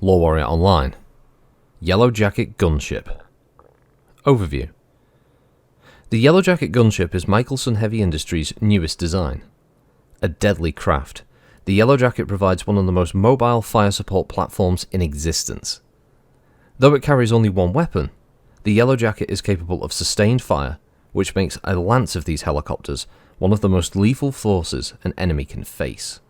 LoreWarrior Online. Yellowjacket Gunship. Overview. The Yellowjacket Gunship is Michelson Heavy Industries' newest design. A deadly craft, the Yellowjacket provides one of the most mobile fire support platforms in existence. Though it carries only one weapon, the Yellowjacket is capable of sustained fire, which makes a lance of these helicopters one of the most lethal forces an enemy can face.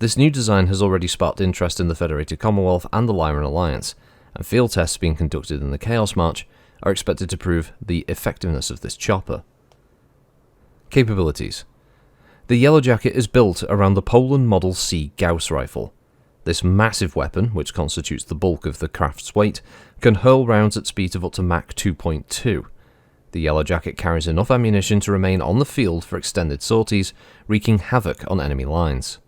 This new design has already sparked interest in the Federated Commonwealth and the Lyran Alliance, and field tests being conducted in the Chaos March are expected to prove the effectiveness of this chopper. Capabilities. The Yellowjacket is built around the Poland Model C Gauss rifle. This massive weapon, which constitutes the bulk of the craft's weight, can hurl rounds at speeds of up to Mach 2.2. The Yellowjacket carries enough ammunition to remain on the field for extended sorties, wreaking havoc on enemy lines.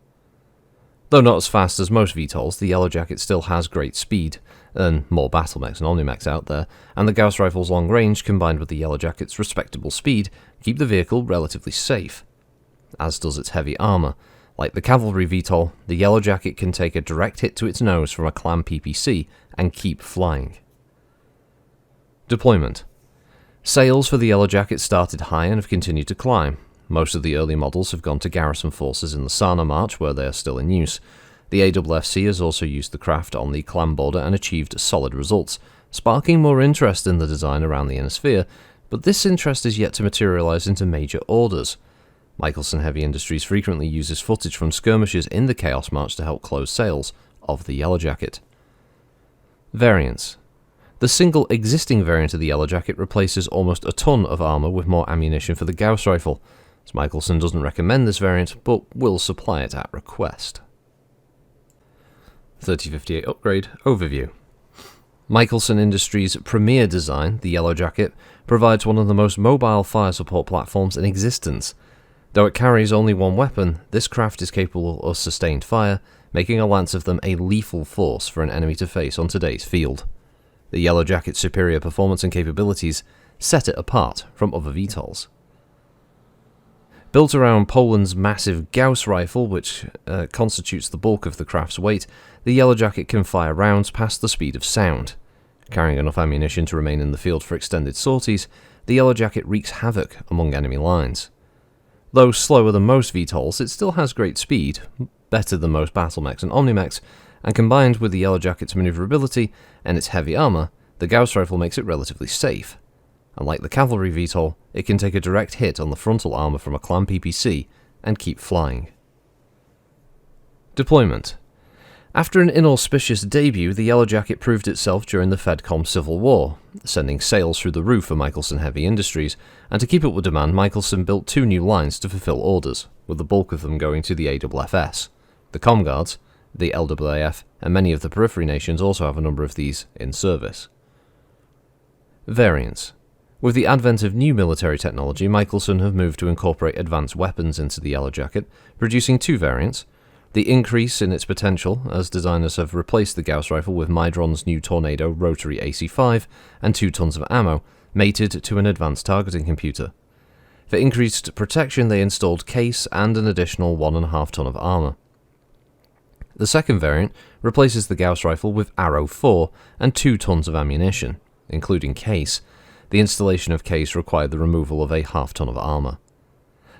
Though not as fast as most VTOLs, the Yellowjacket still has great speed, and more battlemechs and omnimechs out there, and the Gauss rifle's long range combined with the Yellowjacket's respectable speed keep the vehicle relatively safe. As does its heavy armour. Like the cavalry VTOL, the Yellowjacket can take a direct hit to its nose from a clam PPC and keep flying. Deployment. Sales for the Yellowjacket started high and have continued to climb. Most of the early models have gone to garrison forces in the Sana March, where they are still in use. The AFFC has also used the craft on the clan border and achieved solid results, sparking more interest in the design around the inner sphere, but this interest is yet to materialise into major orders. Michelson Heavy Industries frequently uses footage from skirmishes in the Chaos March to help close sales of the Yellowjacket. Variants. The single existing variant of the Yellowjacket replaces almost a ton of armour with more ammunition for the Gauss rifle. Michelson doesn't recommend this variant, but will supply it at request. 3058 Upgrade Overview. Michelson Industries' premier design, the Yellowjacket, provides one of the most mobile fire support platforms in existence. Though it carries only one weapon, this craft is capable of sustained fire, making a lance of them a lethal force for an enemy to face on today's field. The Yellowjacket's superior performance and capabilities set it apart from other VTOLs. Built around Poland's massive Gauss rifle, which constitutes the bulk of the craft's weight, the Yellowjacket can fire rounds past the speed of sound. Carrying enough ammunition to remain in the field for extended sorties, the Yellowjacket wreaks havoc among enemy lines. Though slower than most VTOLs, it still has great speed, better than most battlemechs and omnimechs, and combined with the Yellowjacket's maneuverability and its heavy armour, the Gauss rifle makes it relatively safe. Unlike the cavalry VTOL, it can take a direct hit on the frontal armour from a clam PPC and keep flying. Deployment. After an inauspicious debut, the Yellowjacket proved itself during the Fedcom Civil War, sending sales through the roof for Michelson Heavy Industries, and to keep up with demand, Michelson built 2 new lines to fulfill orders, with the bulk of them going to the AFFS. The Comguards, the LWAF, and many of the periphery nations also have a number of these in service. Variants. With the advent of new military technology, Michelson have moved to incorporate advanced weapons into the Yellowjacket, producing 2 variants. The increase in its potential, as designers have replaced the Gauss rifle with Midron's new Tornado rotary AC-5 and 2 tons of ammo, mated to an advanced targeting computer. For increased protection, they installed case and an additional 1.5 ton of armour. The second variant replaces the Gauss rifle with Arrow 4 and 2 tons of ammunition, including case. The installation of case required the removal of a half ton of armour.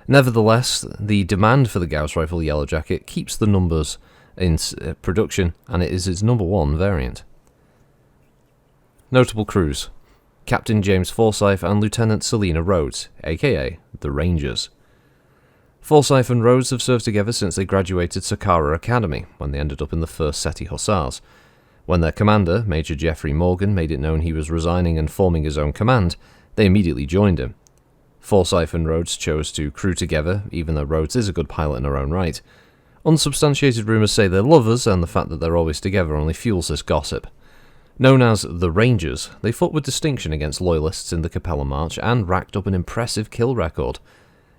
Nevertheless, the demand for the Gauss rifle Yellowjacket keeps the numbers in production, and it is its number 1 variant. Notable crews: Captain James Forsyth and Lieutenant Selina Rhodes, aka the Rangers. Forsyth and Rhodes have served together since they graduated Sakara Academy, when they ended up in the 1st SETI Hussars. When their commander, Major Jeffrey Morgan, made it known he was resigning and forming his own command, they immediately joined him. Forsyth and Rhodes chose to crew together, even though Rhodes is a good pilot in her own right. Unsubstantiated rumours say they're lovers, and the fact that they're always together only fuels this gossip. Known as the Rangers, they fought with distinction against Loyalists in the Capella March and racked up an impressive kill record.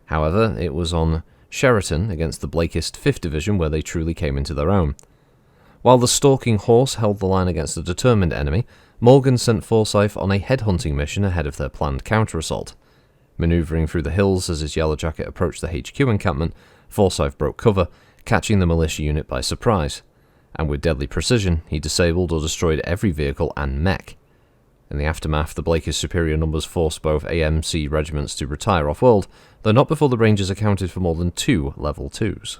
However, it was on Sheraton against the Blakist 5th Division where they truly came into their own. While the Stalking Horse held the line against a determined enemy, Morgan sent Forsyth on a headhunting mission ahead of their planned counter-assault. Manoeuvring through the hills as his Yellowjacket approached the HQ encampment, Forsyth broke cover, catching the militia unit by surprise. and with deadly precision, he disabled or destroyed every vehicle and mech. In the aftermath, the Blakey's superior numbers forced both AMC regiments to retire off-world, though not before the Rangers accounted for more than 2 level 2s.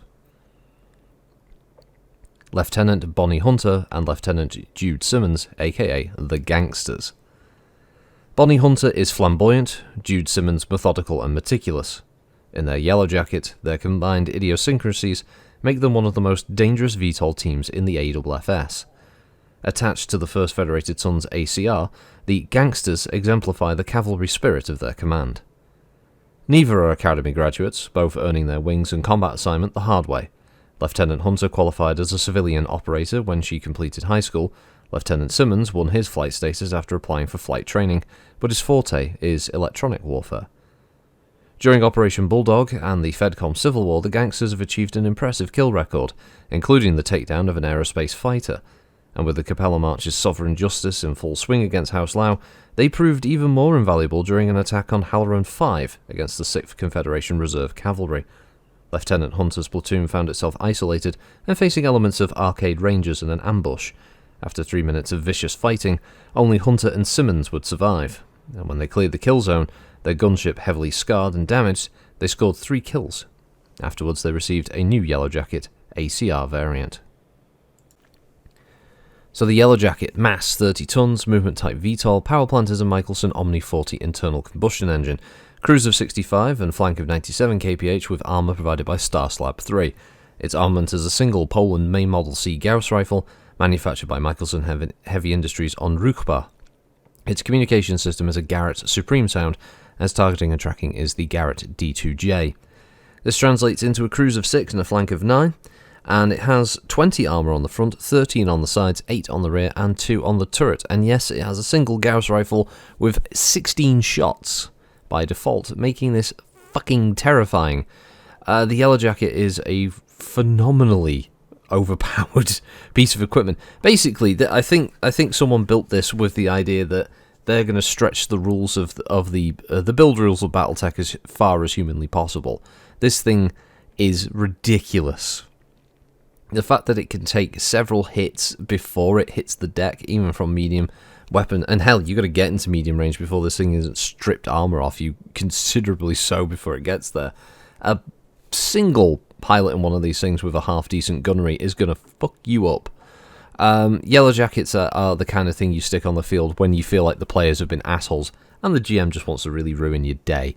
Lieutenant Bonnie Hunter and Lieutenant Jude Simmons, aka the Gangsters. Bonnie Hunter is flamboyant, Jude Simmons methodical and meticulous. In their Yellowjacket, their combined idiosyncrasies make them one of the most dangerous VTOL teams in the AFFS. Attached to the 1st Federated Sons ACR, the Gangsters exemplify the cavalry spirit of their command. Neither are Academy graduates, both earning their wings and combat assignment the hard way. Lieutenant Hunter qualified as a civilian operator when she completed high school. Lieutenant Simmons won his flight status after applying for flight training, but his forte is electronic warfare. During Operation Bulldog and the Fedcom Civil War, the Gangsters have achieved an impressive kill record, including the takedown of an aerospace fighter. And with the Capella March's sovereign justice in full swing against House Lau, they proved even more invaluable during an attack on Halloran 5 against the 6th Confederation Reserve Cavalry. Lieutenant Hunter's platoon found itself isolated and facing elements of Arcade Rangers in an ambush. After 3 minutes of vicious fighting, only Hunter and Simmons would survive, and when they cleared the kill zone, their gunship heavily scarred and damaged, they scored 3 kills. Afterwards they received a new Yellowjacket ACR variant. So the Yellowjacket, mass 30 tons, movement type VTOL, power plant is a Michelson Omni 40 internal combustion engine, cruise of 65 and flank of 97 kph with armour provided by Star Slab 3. Its armament is a single Poland main model C Gauss rifle, manufactured by Michelson Heavy Industries on Rukba. Its communication system is a Garrett Supreme Sound, as targeting and tracking is the Garrett D2J. This translates into a cruise of 6 and a flank of 9, and it has 20 armour on the front, 13 on the sides, 8 on the rear, and 2 on the turret. And yes, it has a single Gauss rifle with 16 shots by default, making this fucking terrifying. The Yellowjacket is a phenomenally overpowered piece of equipment. Basically, I think someone built this with the idea that they're going to stretch the rules of the build rules of BattleTech as far as humanly possible. This thing is ridiculous. The fact that it can take several hits before it hits the deck, even from medium weapon, and hell, you got to get into medium range before this thing isn't stripped armor off you, considerably so before it gets there. A single pilot in one of these things with a half-decent gunnery is going to fuck you up. Yellowjackets are the kind of thing you stick on the field when you feel like the players have been assholes, and the GM just wants to really ruin your day.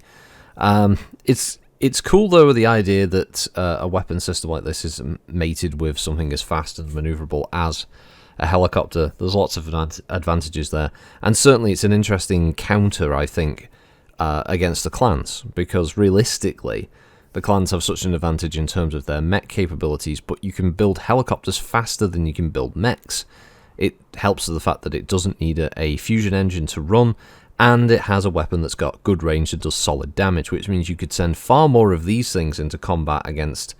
It's cool, though, the idea that a weapon system like this is mated with something as fast and manoeuvrable as a helicopter. There's lots of advantages there, and certainly it's an interesting counter, I think, against the clans, because realistically, the clans have such an advantage in terms of their mech capabilities, but you can build helicopters faster than you can build mechs. It helps with the fact that it doesn't need a fusion engine to run, and it has a weapon that's got good range and does solid damage, which means you could send far more of these things into combat against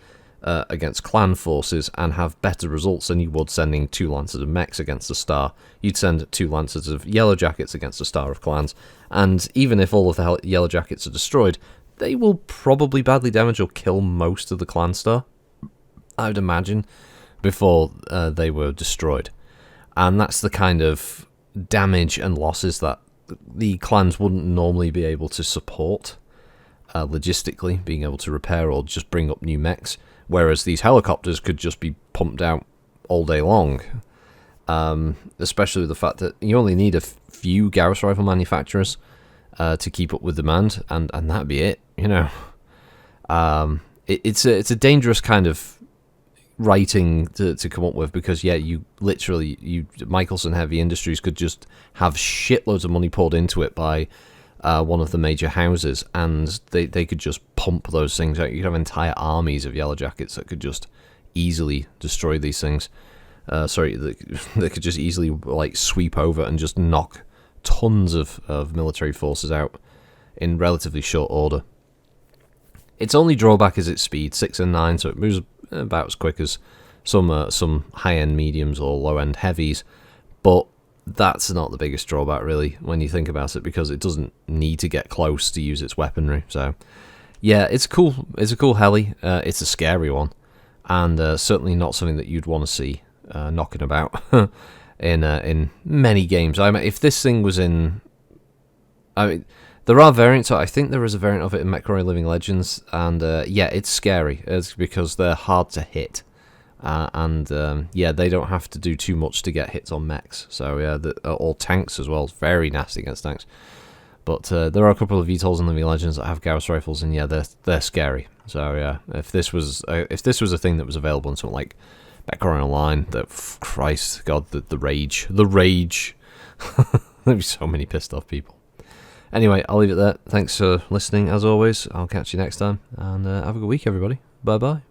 clan forces and have better results than you would sending 2 Lancers of mechs against a star. You'd send 2 Lancers of Yellowjackets against a star of clans, and even if all of the Yellowjackets are destroyed, they will probably badly damage or kill most of the clan star, I would imagine, before they were destroyed. And that's the kind of damage and losses that the clans wouldn't normally be able to support logistically, being able to repair or just bring up new mechs, whereas these helicopters could just be pumped out all day long. Especially the fact that you only need a few Gauss rifle manufacturers to keep up with demand, and that'd be it, you know. It's a dangerous kind of writing to come up with, because you literally, Michelson Heavy Industries could just have shitloads of money poured into it by one of the major houses, and they could just pump those things out. You could have entire armies of Yellowjackets that could just easily destroy these things. They could just easily like sweep over and just knock tons of military forces out in relatively short order. Its only drawback is its speed, 6 and 9, so it moves about as quick as some high-end mediums or low-end heavies, but that's not the biggest drawback, really, when you think about it, because it doesn't need to get close to use its weaponry. So, yeah, it's cool. It's a cool heli. It's a scary one, and certainly not something that you'd want to see knocking about in many games. I mean, if this thing was in, I mean, there are variants. I think there is a variant of it in MechWarrior Living Legends, and yeah, it's scary. It's because they're hard to hit, and yeah, they don't have to do too much to get hits on mechs. So yeah, or tanks as well. It's very nasty against tanks. But there are a couple of VTOLs in Living Legends that have Gauss rifles, and yeah, they're scary. So yeah, if this was a thing that was available in something like MechWarrior Online, Christ, God, the rage, there'd be so many pissed off people. Anyway, I'll leave it there. Thanks for listening, as always. I'll catch you next time, and have a good week, everybody. Bye-bye.